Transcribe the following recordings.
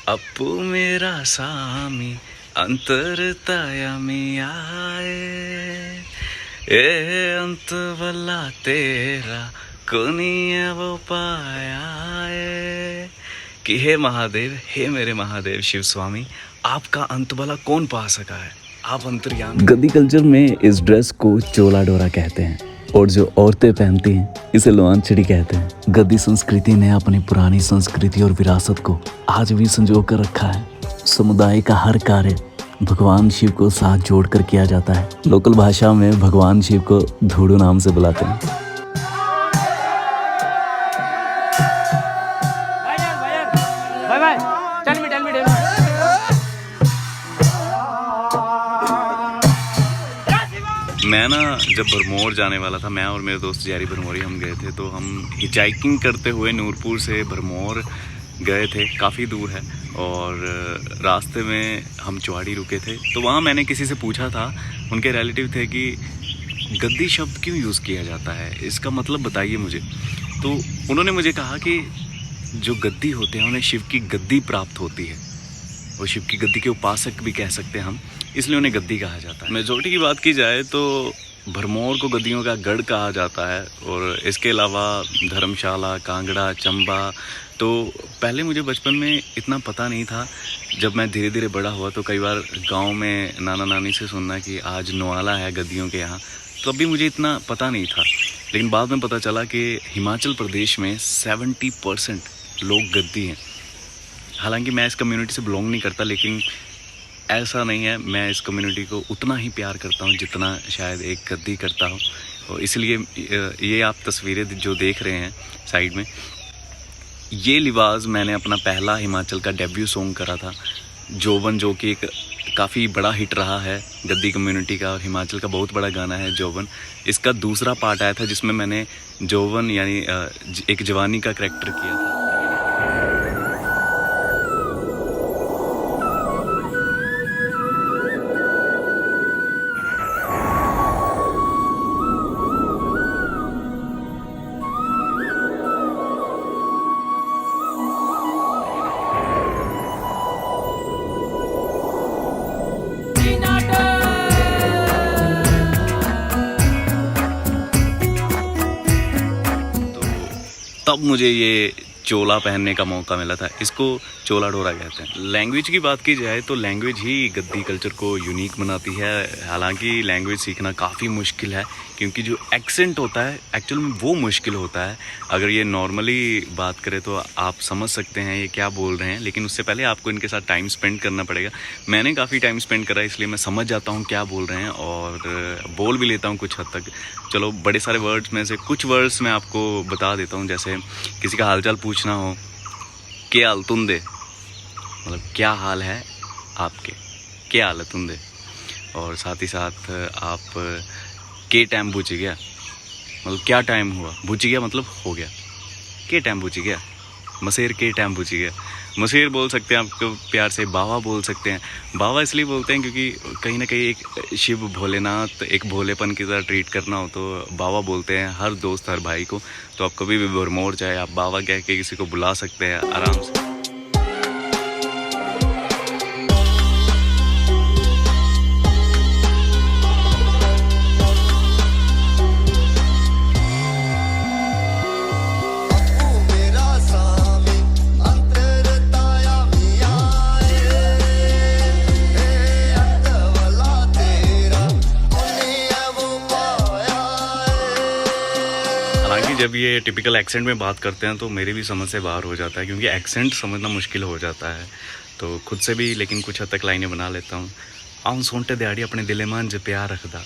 अप्पू मेरा सामी अंतरतायामी आए ए अंत वाला तेरा कोनी वो पाया है कि हे महादेव, हे मेरे महादेव शिव स्वामी, आपका अंत वाला कौन पा सका है, आप अंतर्यामी। गद्दी कल्चर में इस ड्रेस को चोला डोरा कहते हैं और जो औरतें पहनती हैं इसे लोआंचड़ी कहते हैं। गद्दी संस्कृति ने अपनी पुरानी संस्कृति और विरासत को आज भी संजो कर रखा है। समुदाय का हर कार्य भगवान शिव को साथ जोड़कर किया जाता है। लोकल भाषा में भगवान शिव को धूड़ू नाम से बुलाते हैं। मैं ना जब भरमौर जाने वाला था, मैं और मेरे दोस्त जैरी भरमौरी हम गए थे, तो हम हिचाइकिंग करते हुए नूरपुर से भरमौर गए थे। काफ़ी दूर है और रास्ते में हम चौहाड़ी रुके थे। तो वहाँ मैंने किसी से पूछा था, उनके रिलेटिव थे, कि गद्दी शब्द क्यों यूज़ किया जाता है, इसका मतलब बताइए मुझे। तो उन्होंने मुझे कहा कि जो गद्दी होते हैं उन्हें शिव की गद्दी प्राप्त होती है, वो शिव की गद्दी के उपासक भी कह सकते हैं हम, इसलिए उन्हें गद्दी कहा जाता है। मेजोरिटी की बात की जाए तो भरमौर को गद्दियों का गढ़ कहा जाता है और इसके अलावा धर्मशाला, कांगड़ा, चंबा। तो पहले मुझे बचपन में इतना पता नहीं था। जब मैं धीरे धीरे बड़ा हुआ तो कई बार गांव में नाना नानी से सुनना कि आज नवाला है गद्दियों के यहाँ, तो अभी मुझे इतना पता नहीं था। लेकिन बाद में पता चला कि हिमाचल प्रदेश में 70% लोग गद्दी हैं। हालांकि मैं इस कम्युनिटी से बिलोंग नहीं करता, लेकिन ऐसा नहीं है, मैं इस कम्युनिटी को उतना ही प्यार करता हूँ जितना शायद एक गद्दी करता हूँ। और इसलिए ये आप तस्वीरें जो देख रहे हैं साइड में, ये लिबास मैंने अपना पहला हिमाचल का डेब्यू सॉन्ग करा था, जोवन, जो कि एक काफ़ी बड़ा हिट रहा है गद्दी कम्युनिटी का और हिमाचल का बहुत बड़ा गाना है जोवन। इसका दूसरा पार्ट आया था जिसमें मैंने जोवन यानी एक जवानी का करैक्टर किया था। तब मुझे ये चोला पहनने का मौका मिला था। इसको चोला डोरा कहते हैं। लैंग्वेज की बात की जाए तो लैंग्वेज ही गद्दी कल्चर को यूनिक बनाती है। हालांकि लैंग्वेज सीखना काफ़ी मुश्किल है, क्योंकि जो एक्सेंट होता है एक्चुअल में वो मुश्किल होता है। अगर ये नॉर्मली बात करें तो आप समझ सकते हैं ये क्या बोल रहे हैं, लेकिन उससे पहले आपको इनके साथ टाइम स्पेंड करना पड़ेगा। मैंने काफ़ी टाइम स्पेंड करा, इसलिए मैं समझ जाता हूँ क्या बोल रहे हैं और बोल भी लेता हूँ कुछ हद तक। चलो, बड़े सारे वर्ड्स में से कुछ वर्ड्स मैं आपको बता देता हूँ। जैसे किसी का हालचाल पूछना हो, क्या हाल तुंदे, मतलब क्या हाल है आपके, क्या हाल है तुंदे। और साथ ही साथ आप के टाइम बुझ गया, मतलब क्या टाइम हुआ, बुझ गया मतलब हो गया, के टाइम बुझ गया, मसेर के टाइम बुझ गया। मसेर बोल सकते हैं, आपको प्यार से बावा बोल सकते हैं। बावा इसलिए बोलते हैं क्योंकि कहीं ना कहीं एक शिव भोलेनाथ, एक भोलेपन की तरह ट्रीट करना हो तो बावा बोलते हैं हर दोस्त, हर भाई को। तो आप कभी भी भरमौर जाए, आप बावा कह के किसी को बुला सकते हैं आराम से। जब ये टिपिकल एक्सेंट में बात करते हैं तो मेरी भी समझ से बाहर हो जाता है, क्योंकि एक्सेंट समझना मुश्किल हो जाता है। तो खुद से भी लेकिन कुछ हद तक लाइनें बना लेता हूँ। आऊँ सोनते दिहाड़ी अपने दिले मान जो प्यार रखदा,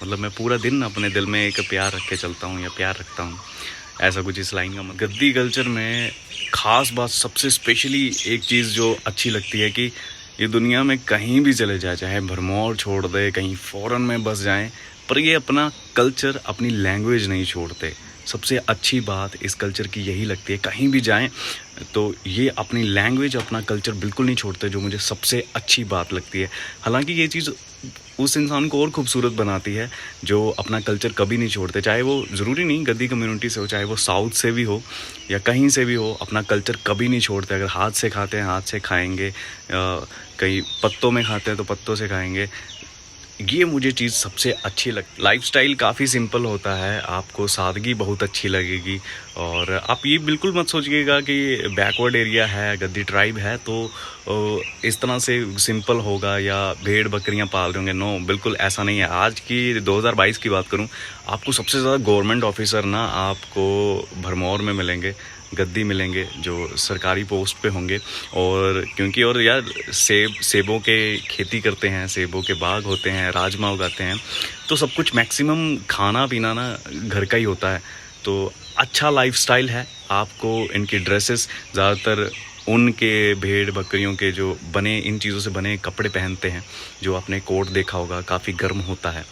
मतलब मैं पूरा दिन अपने दिल में एक प्यार रख के चलता हूँ या प्यार रखता हूँ, ऐसा कुछ इस लाइन का मतलब। गद्दी कल्चर में ख़ास बात, सबसे स्पेशली एक चीज़ जो अच्छी लगती है कि ये दुनिया में कहीं भी चले जाए, चाहे भरमौर छोड़ दे, कहीं फ़ॉरेन में बस जाएँ, पर ये अपना कल्चर, अपनी लैंग्वेज नहीं छोड़ते। सबसे अच्छी बात इस कल्चर की यही लगती है। कहीं भी जाएं तो ये अपनी लैंग्वेज, अपना कल्चर बिल्कुल नहीं छोड़ते, जो मुझे सबसे अच्छी बात लगती है। हालांकि ये चीज़ उस इंसान को और खूबसूरत बनाती है जो अपना कल्चर कभी नहीं छोड़ते, चाहे वो ज़रूरी नहीं गद्दी कम्युनिटी से हो, चाहे वो साउथ से भी हो या कहीं से भी हो, अपना कल्चर कभी नहीं छोड़ते। अगर हाथ से खाते हैं हाथ से खाएंगे, कहीं पत्तों में खाते हैं तो पत्तों से खाएंगे। ये मुझे चीज़ सबसे अच्छी लगती। लाइफस्टाइल काफ़ी सिंपल होता है, आपको सादगी बहुत अच्छी लगेगी। और आप ये बिल्कुल मत सोचिएगा कि बैकवर्ड एरिया है, गद्दी ट्राइब है तो इस तरह से सिंपल होगा या भेड़ बकरियां पाल रहे होंगे। नो, बिल्कुल ऐसा नहीं है। आज की 2022 की बात करूं, आपको सबसे ज़्यादा गवर्नमेंट ऑफिसर ना आपको भरमौर में मिलेंगे, गद्दी मिलेंगे जो सरकारी पोस्ट पे होंगे। और क्योंकि और यार सेबों के खेती करते हैं, सेबों के बाग होते हैं, राजमा उगाते हैं, तो सब कुछ मैक्सिमम खाना पीना ना घर का ही होता है। तो अच्छा लाइफस्टाइल है। आपको इनकी ड्रेसेस ज़्यादातर उनके भेड़ बकरियों के जो बने, इन चीज़ों से बने कपड़े पहनते हैं। जो आपने कोट देखा होगा, काफ़ी गर्म होता है,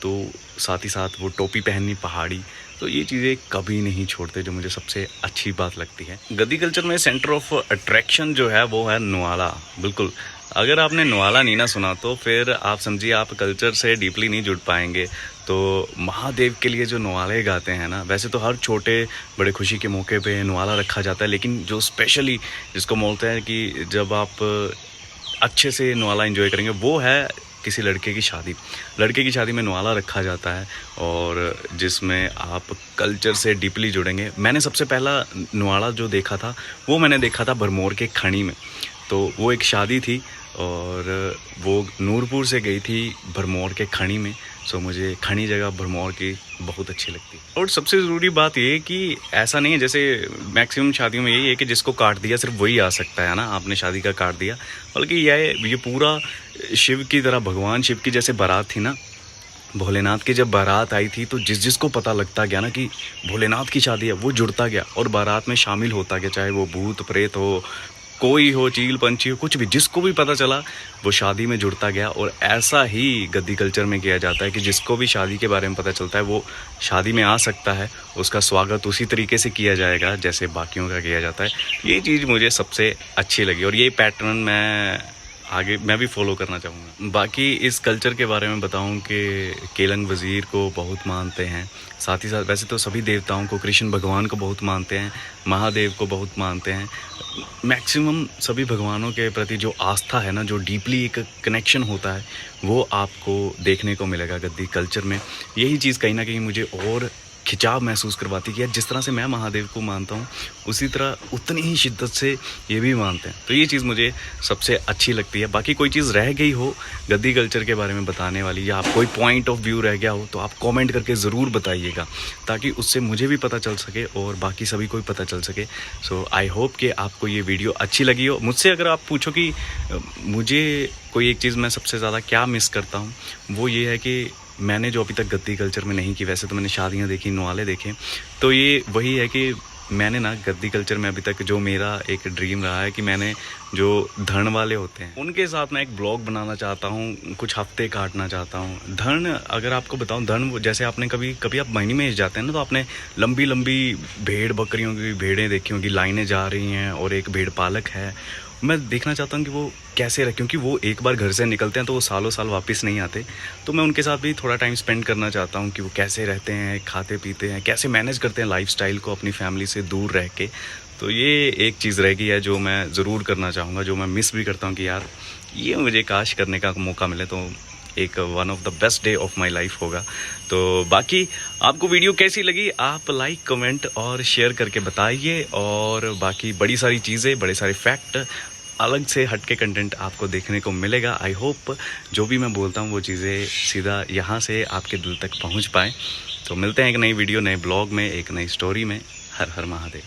तो साथ ही साथ वो टोपी पहननी पहाड़ी, तो ये चीज़ें कभी नहीं छोड़ते, जो मुझे सबसे अच्छी बात लगती है। गद्दी कल्चर में सेंटर ऑफ अट्रैक्शन जो है वो है नुआला। बिल्कुल, अगर आपने नुआला नहीं ना सुना तो फिर आप समझिए आप कल्चर से डीपली नहीं जुड़ पाएंगे। तो महादेव के लिए जो नुआले गाते हैं ना, वैसे तो हर छोटे बड़े खुशी के मौके पे नुआला रखा जाता है, लेकिन जो स्पेशली जिसको बोलते हैं कि जब आप अच्छे से नुआला एंजॉय करेंगे, वो है किसी लड़के की शादी। लड़के की शादी में नुआला रखा जाता है और जिसमें आप कल्चर से डीपली जुड़ेंगे। मैंने सबसे पहला नुआला जो देखा था वो मैंने देखा था भरमौर के खणी में। तो वो एक शादी थी और वो नूरपुर से गई थी भरमौर के खणी में। सो मुझे खणी जगह भरमौर की बहुत अच्छी लगती है। और सबसे ज़रूरी बात ये है कि ऐसा नहीं है जैसे मैक्सिमम शादियों में यही है कि जिसको काट दिया सिर्फ वही आ सकता है ना, आपने शादी का काट दिया। बल्कि ये पूरा शिव की तरह, भगवान शिव की जैसे बारात थी ना, भोलेनाथ की जब बारात आई थी तो जिसको पता लगता गया ना कि भोलेनाथ की शादी है, वो जुड़ता गया और बारात में शामिल होता गया, चाहे वो भूत प्रेत हो, कोई हो, चील पंछी हो, कुछ भी, जिसको भी पता चला वो शादी में जुड़ता गया। और ऐसा ही गद्दी कल्चर में किया जाता है कि जिसको भी शादी के बारे में पता चलता है वो शादी में आ सकता है, उसका स्वागत उसी तरीके से किया जाएगा जैसे बाकियों का किया जाता है। ये चीज़ मुझे सबसे अच्छी लगी और ये पैटर्न मैं भी फॉलो करना चाहूँगा। बाकी इस कल्चर के बारे में बताऊँ कि केलंग वज़ीर को बहुत मानते हैं, साथ ही साथ वैसे तो सभी देवताओं को, कृष्ण भगवान को बहुत मानते हैं, महादेव को बहुत मानते हैं। मैक्सिमम सभी भगवानों के प्रति जो आस्था है ना, जो डीपली एक कनेक्शन होता है, वो आपको देखने को मिलेगा गद्दी कल्चर में। यही चीज़ कहीं ना कहीं मुझे और खिंचाव महसूस करवाती कि यार जिस तरह से मैं महादेव को मानता हूँ उसी तरह उतनी ही शिद्दत से ये भी मानते हैं। तो ये चीज़ मुझे सबसे अच्छी लगती है। बाकी कोई चीज़ रह गई हो गद्दी कल्चर के बारे में बताने वाली, या आप कोई पॉइंट ऑफ व्यू रह गया हो, तो आप कमेंट करके ज़रूर बताइएगा, ताकि उससे मुझे भी पता चल सके और बाकी सभी को भी पता चल सके। सो आई होप कि आपको ये वीडियो अच्छी लगी हो। मुझसे अगर आप पूछो कि मुझे कोई एक चीज़ मैं सबसे ज़्यादा क्या मिस करता हूँ, वो ये है कि मैंने जो अभी तक गद्दी कल्चर में नहीं की, वैसे तो मैंने शादियाँ देखी, नुआले देखे, तो ये वही है कि मैंने ना गद्दी कल्चर में अभी तक जो मेरा एक ड्रीम रहा है कि मैंने जो धन वाले होते हैं उनके साथ मैं एक ब्लॉग बनाना चाहता हूँ, कुछ हफ्ते काटना चाहता हूँ। धन, अगर आपको बताऊँ, धन जैसे आपने कभी आप महीने में जाते हैं ना, तो आपने लंबी लंबी भेड़ बकरियों की भेड़ें देखी होंगी, लाइनें जा रही हैं और एक भेड़ पालक है। मैं देखना चाहता हूँ कि वो कैसे रहे, क्योंकि वो एक बार घर से निकलते हैं तो वो सालों साल वापस नहीं आते। तो मैं उनके साथ भी थोड़ा टाइम स्पेंड करना चाहता हूँ कि वो कैसे रहते हैं, खाते पीते हैं, कैसे मैनेज करते हैं लाइफस्टाइल को अपनी फैमिली से दूर रह के। तो ये एक चीज़ रह गई है जो मैं ज़रूर करना चाहूँगा, जो मैं मिस भी करता हूँ कि यार ये मुझे काश करने का मौका मिले तो एक one of the best day of my life होगा। तो बाकी आपको वीडियो कैसी लगी, आप लाइक, कमेंट और शेयर करके बताइए। और बाकी बड़ी सारी चीज़ें, बड़े सारे फैक्ट, अलग से हटके कंटेंट आपको देखने को मिलेगा। आई होप जो भी मैं बोलता हूँ वो चीज़ें सीधा यहाँ से आपके दिल तक पहुँच पाएँ। तो मिलते हैं एक नई वीडियो, नए ब्लॉग में, एक नई स्टोरी में। हर हर महादेव।